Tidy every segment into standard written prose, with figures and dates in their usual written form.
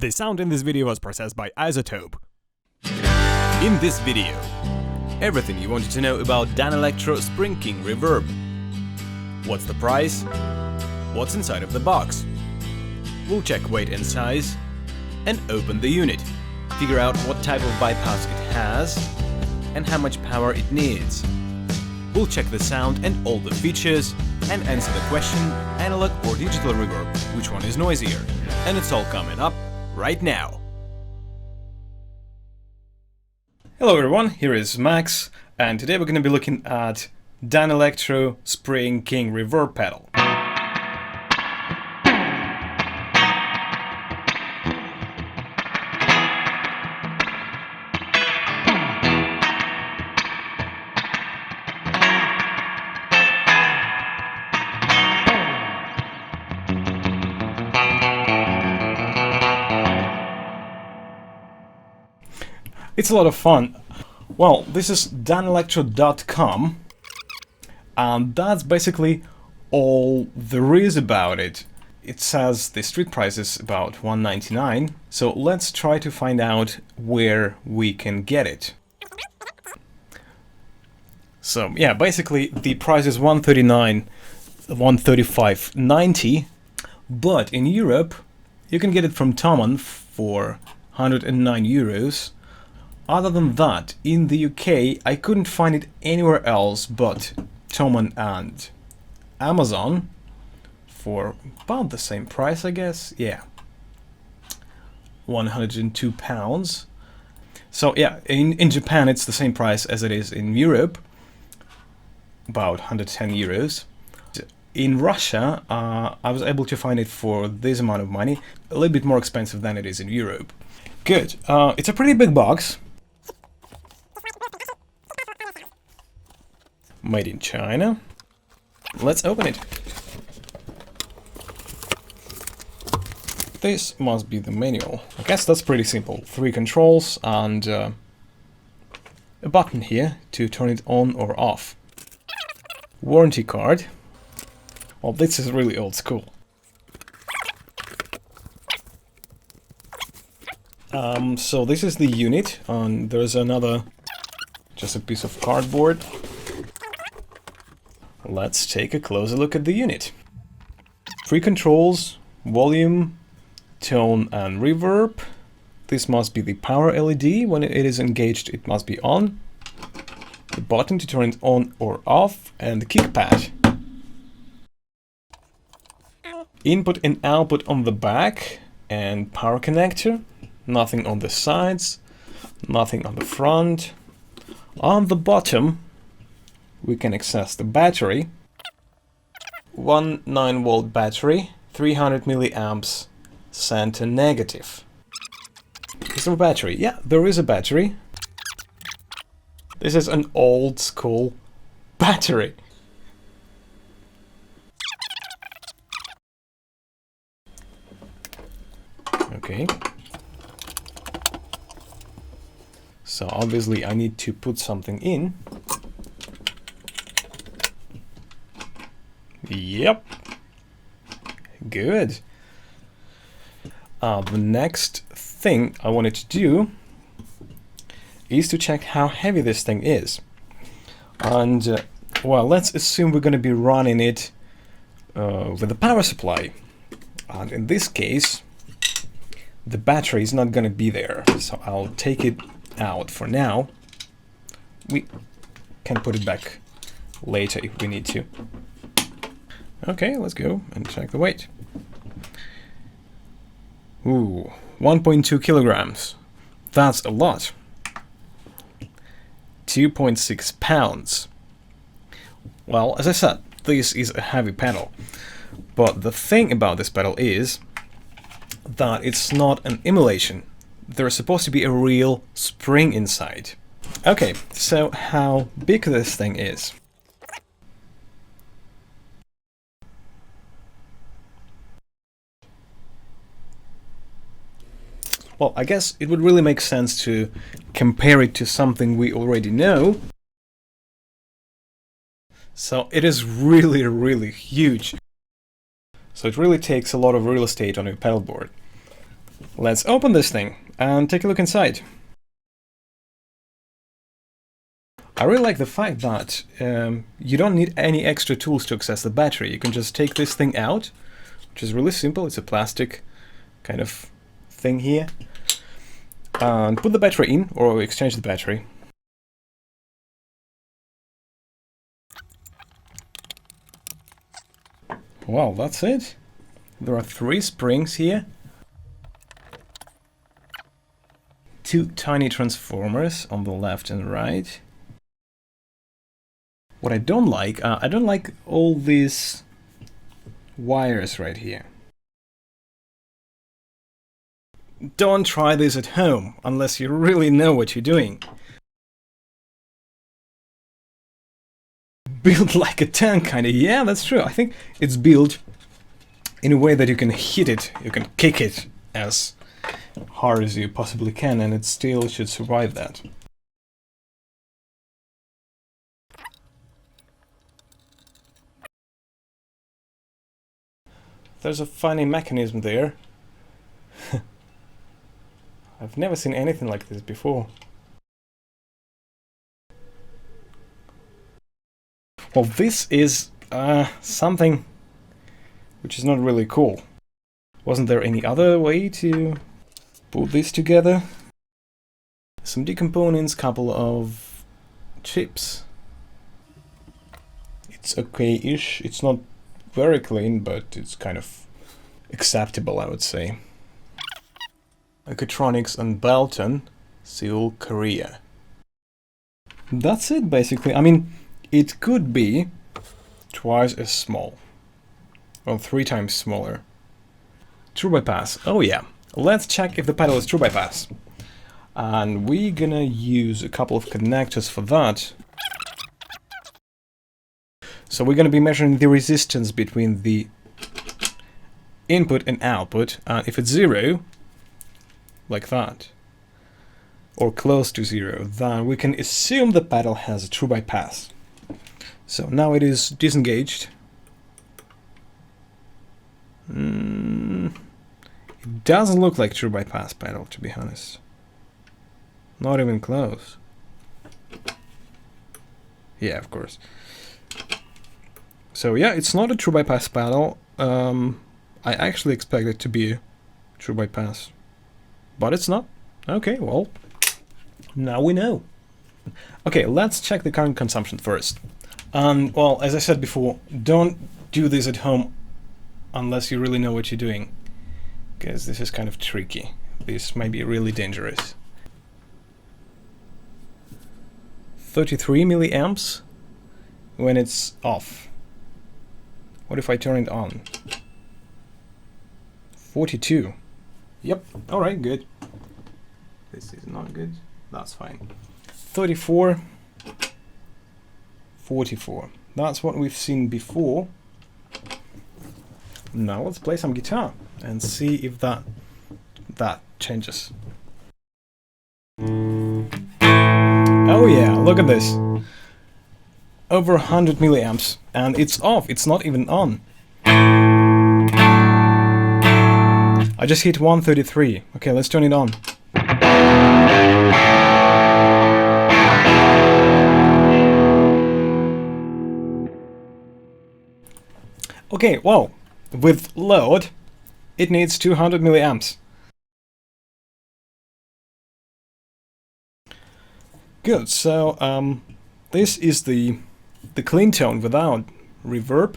The sound in this video was processed by iZotope. In this video, everything you wanted to know about Danelectro Spring King Reverb. What's the price? What's inside of the box? We'll check weight and size, and open the unit. Figure out what type of bypass it has, and how much power it needs. We'll check the sound and all the features, and answer the question, analog or digital reverb, which one is noisier? And it's all coming up right now. Hello everyone, here is Max, and today we're going to be looking at Danelectro Spring King Reverb pedal. It's a lot of fun. Well, this is danelectro.com, and that's basically all there is about it. It says the street price is about $199, so let's try to find out where we can get it. So yeah, basically the price is $135.90, but in Europe you can get it from Thomann for €109. Other than that, in the UK, I couldn't find it anywhere else but Thomann and Amazon for about the same price, I guess. Yeah, £102. So yeah, in Japan it's the same price as it is in Europe, about €110. In Russia, I was able to find it for this amount of money, a little bit more expensive than it is in Europe. Good. It's a pretty big box. Made in China. Let's open it. This must be the manual. I guess that's pretty simple. 3 controls and a button here to turn it on or off. Warranty card. Well, this is really old school. So this is the unit, and there's another, just a piece of cardboard. Let's take a closer look at the unit. 3 controls, volume, tone and reverb. This must be the power LED. When it is engaged, it must be on. The button to turn it on or off, and the kick pad. Input and output on the back, and power connector. Nothing on the sides, nothing on the front. On the bottom, we can access the battery. 1 9-volt battery, 300 milliamps, center negative. Is there a battery? Yeah, there is a battery. This is an old school battery. Okay. So obviously I need to put something in. Yep. Good. The next thing I wanted to do is to check how heavy this thing is. And, well, let's assume we're going to be running it with a power supply. And in this case, the battery is not going to be there. So I'll take it out for now. We can put it back later if we need to. Okay, let's go and check the weight. Ooh, 1.2 kilograms. That's a lot. 2.6 pounds. Well, as I said, this is a heavy pedal. But the thing about this pedal is that it's not an emulation. There's supposed to be a real spring inside. Okay, so how big this thing is. Well, I guess it would really make sense to compare it to something we already know. So it is really, really huge. So it really takes a lot of real estate on your pedal board. Let's open this thing and take a look inside. I really like the fact that you don't need any extra tools to access the battery. You can just take this thing out, which is really simple. It's a plastic kind of thing here, and put the battery in, or exchange the battery. Well, that's it. There are 3 springs here. 2 tiny transformers on the left and right. What I don't like all these wires right here. Don't try this at home, unless you really know what you're doing. Built like a tank, kinda. Yeah, that's true. I think it's built in a way that you can hit it, you can kick it as hard as you possibly can, and it still should survive that. There's a funny mechanism there. I've never seen anything like this before. Well, this is something which is not really cool. Wasn't there any other way to put this together? Some D components, couple of chips. It's okay-ish. It's not very clean, but it's kind of acceptable, I would say. Ecotronics and Belton, Seoul, Korea. That's it, basically. I mean, it could be twice as small. Well, 3 times smaller. True bypass. Oh yeah. Let's check if the pedal is true bypass. And we're gonna use a couple of connectors for that. So we're gonna be measuring the resistance between the input and output. If it's 0, like that, or close to 0, then we can assume the pedal has a true bypass. So now it is disengaged. It doesn't look like true bypass pedal, to be honest. Not even close. Yeah, of course. So yeah, it's not a true bypass pedal. I actually expect it to be a true bypass, but it's not. Okay, well, now we know. Okay, let's check the current consumption first. Well, as I said before, don't do this at home unless you really know what you're doing, because this is kind of tricky. This might be really dangerous. 33 milliamps when it's off. What if I turn it on? 42. Yep, alright, good. This is not good. That's fine. 34. 44. That's what we've seen before. Now let's play some guitar and see if that changes. Oh yeah, look at this. Over 100 milliamps, and it's off, it's not even on. I just hit 133. Okay, let's turn it on. Okay, well, with load, it needs 200 milliamps. Good, so this is the clean tone without reverb.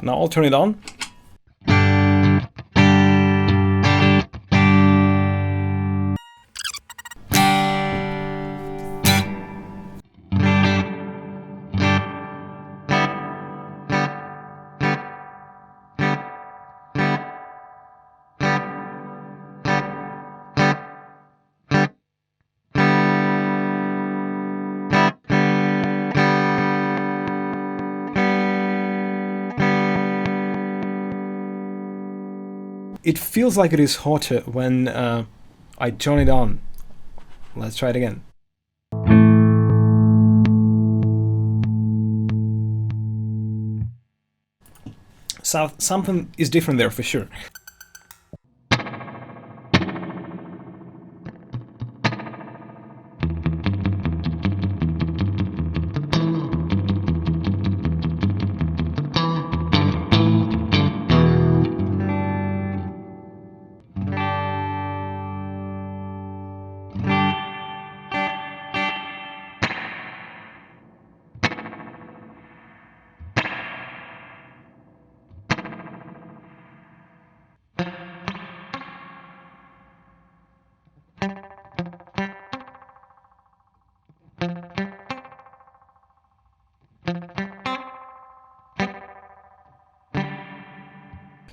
Now I'll turn it on. It feels like it is hotter when I turn it on. Let's try it again. So something is different there for sure.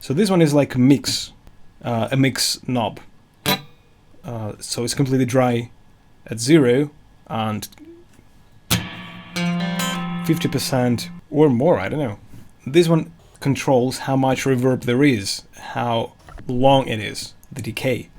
So this one is like a mix knob. So it's completely dry at 0 and 50% or more, I don't know. This one controls how much reverb there is, how long it is, the decay.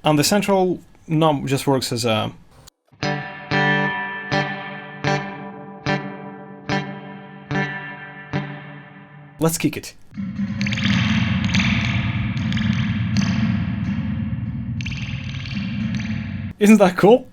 And the central knob just works as a... Let's kick it. Isn't that cool?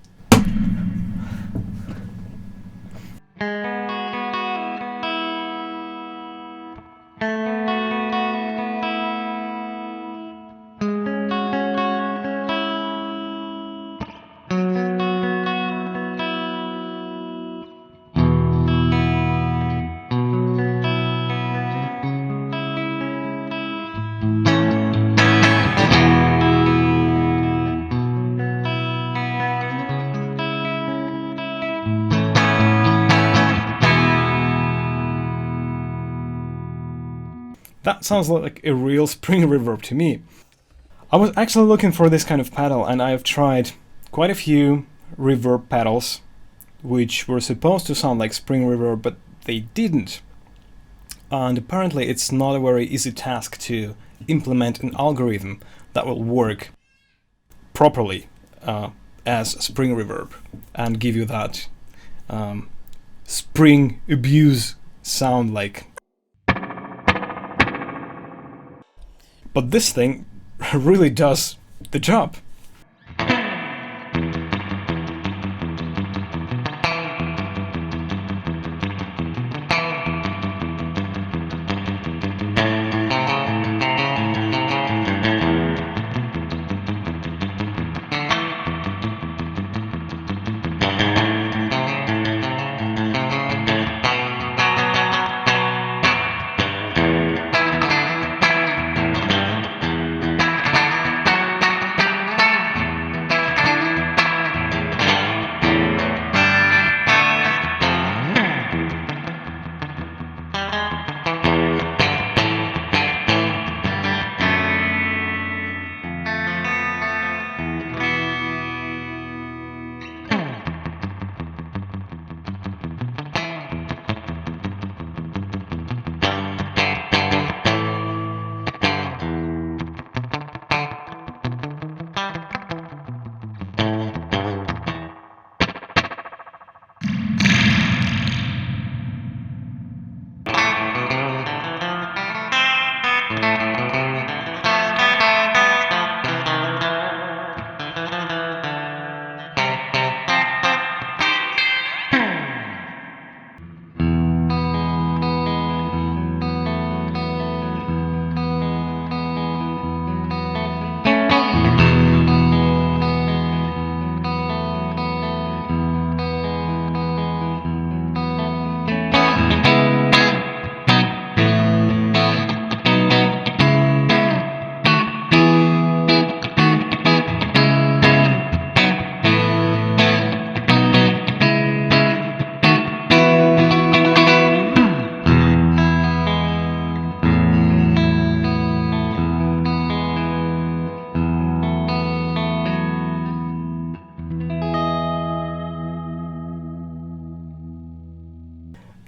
That sounds like a real spring reverb to me. I was actually looking for this kind of pedal, and I have tried quite a few reverb pedals which were supposed to sound like spring reverb, but they didn't. And apparently it's not a very easy task to implement an algorithm that will work properly as spring reverb and give you that spring abuse sound like. But this thing really does the job.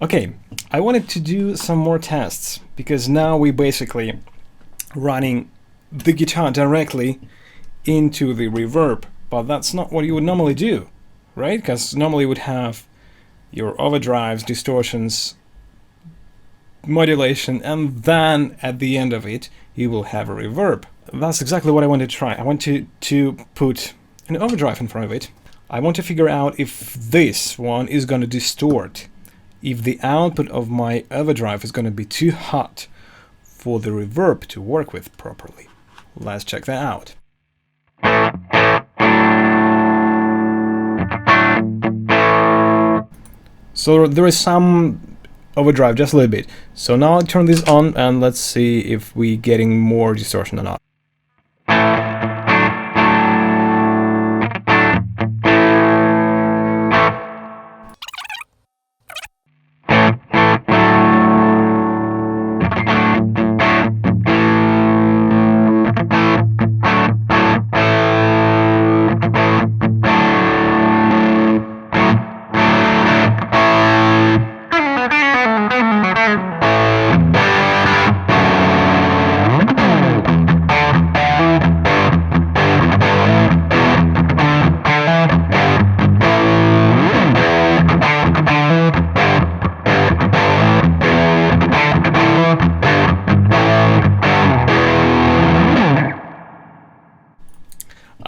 Okay, I wanted to do some more tests, because now we're basically running the guitar directly into the reverb, but that's not what you would normally do, right? Because normally you would have your overdrives, distortions, modulation, and then at the end of it you will have a reverb. That's exactly what I want to try. I want to put an overdrive in front of it. I want to figure out if this one is going to distort, if the output of my overdrive is going to be too hot for the reverb to work with properly. Let's check that out. So there is some overdrive, just a little bit. So now I'll turn this on and let's see if we're getting more distortion or not.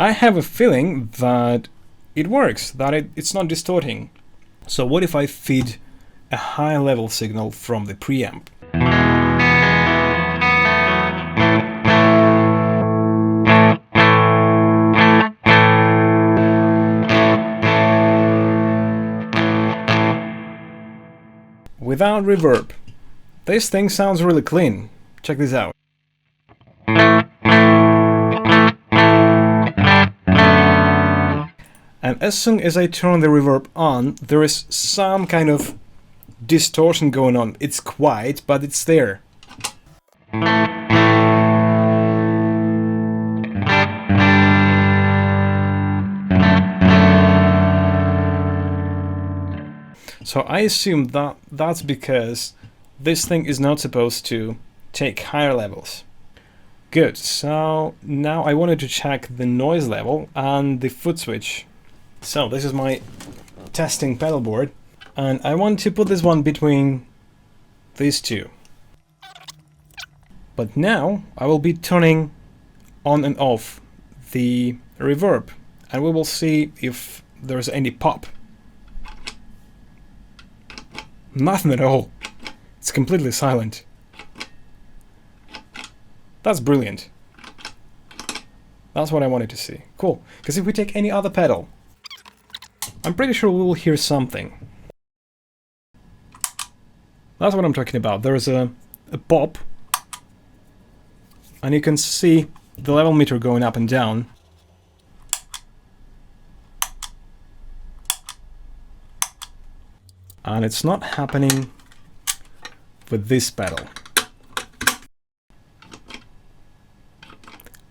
I have a feeling that it works, that it's not distorting. So what if I feed a high level signal from the preamp? Without reverb. This thing sounds really clean. Check this out. And as soon as I turn the reverb on, there is some kind of distortion going on. It's quiet, but it's there. So I assume that that's because this thing is not supposed to take higher levels. Good, so now I wanted to check the noise level and the foot switch. So this is my testing pedal board, and I want to put this one between these two. But now I will be turning on and off the reverb, and we will see if there's any pop. Nothing at all. It's completely silent. That's brilliant. That's what I wanted to see. Cool. Because if we take any other pedal, I'm pretty sure we will hear something. That's what I'm talking about. There's a pop, and you can see the level meter going up and down. And it's not happening with this pedal.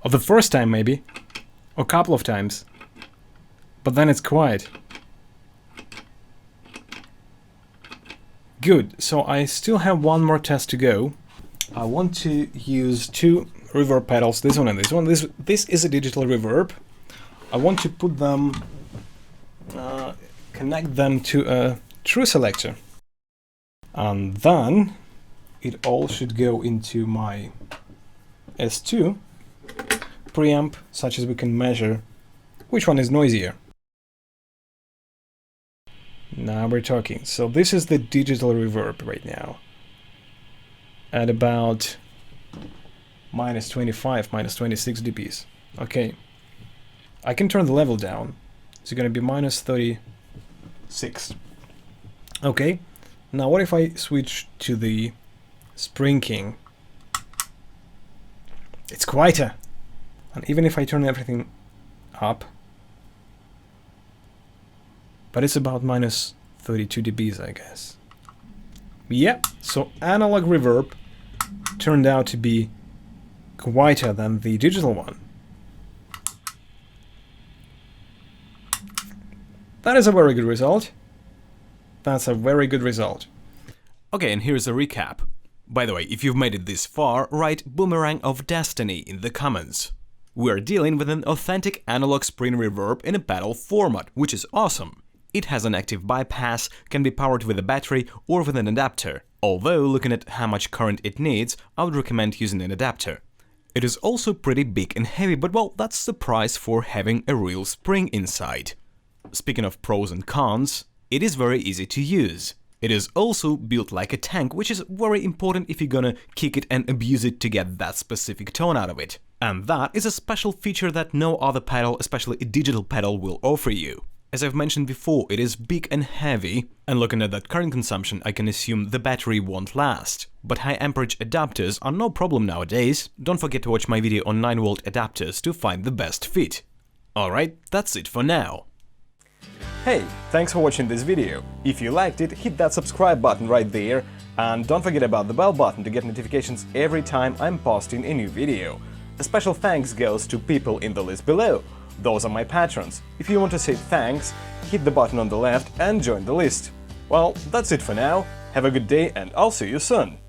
Or the first time maybe, or a couple of times, but then it's quiet. Good, so I still have one more test to go. I want to use two reverb pedals, this one and this one. This is a digital reverb. I want to put them, connect them to a true selector. And then it all should go into my S2 preamp, such as we can measure which one is noisier. Now we're talking. So this is the digital reverb right now at about minus 25, minus 26 dBs. Okay, I can turn the level down. It's going to be minus 36. Okay, now what if I switch to the Spring King? It's quieter. And even if I turn everything up, but it's about minus 32 dBs, I guess. Yep, so analog reverb turned out to be quieter than the digital one. That is a very good result. That's a very good result. Okay, and here's a recap. By the way, if you've made it this far, write Boomerang of Destiny in the comments. We're dealing with an authentic analog spring reverb in a pedal format, which is awesome. It has an active bypass, can be powered with a battery or with an adapter. Although, looking at how much current it needs, I would recommend using an adapter. It is also pretty big and heavy, but well, that's the price for having a real spring inside. Speaking of pros and cons, it is very easy to use. It is also built like a tank, which is very important if you're gonna kick it and abuse it to get that specific tone out of it. And that is a special feature that no other pedal, especially a digital pedal, will offer you. As I've mentioned before, it is big and heavy, and looking at that current consumption, I can assume the battery won't last. But high amperage adapters are no problem nowadays. Don't forget to watch my video on 9V adapters to find the best fit. Alright, that's it for now. Hey, thanks for watching this video. If you liked it, hit that subscribe button right there, and don't forget about the bell button to get notifications every time I'm posting a new video. A special thanks goes to people in the list below. Those are my patrons. If you want to say thanks, hit the button on the left and join the list. Well, that's it for now. Have a good day and I'll see you soon.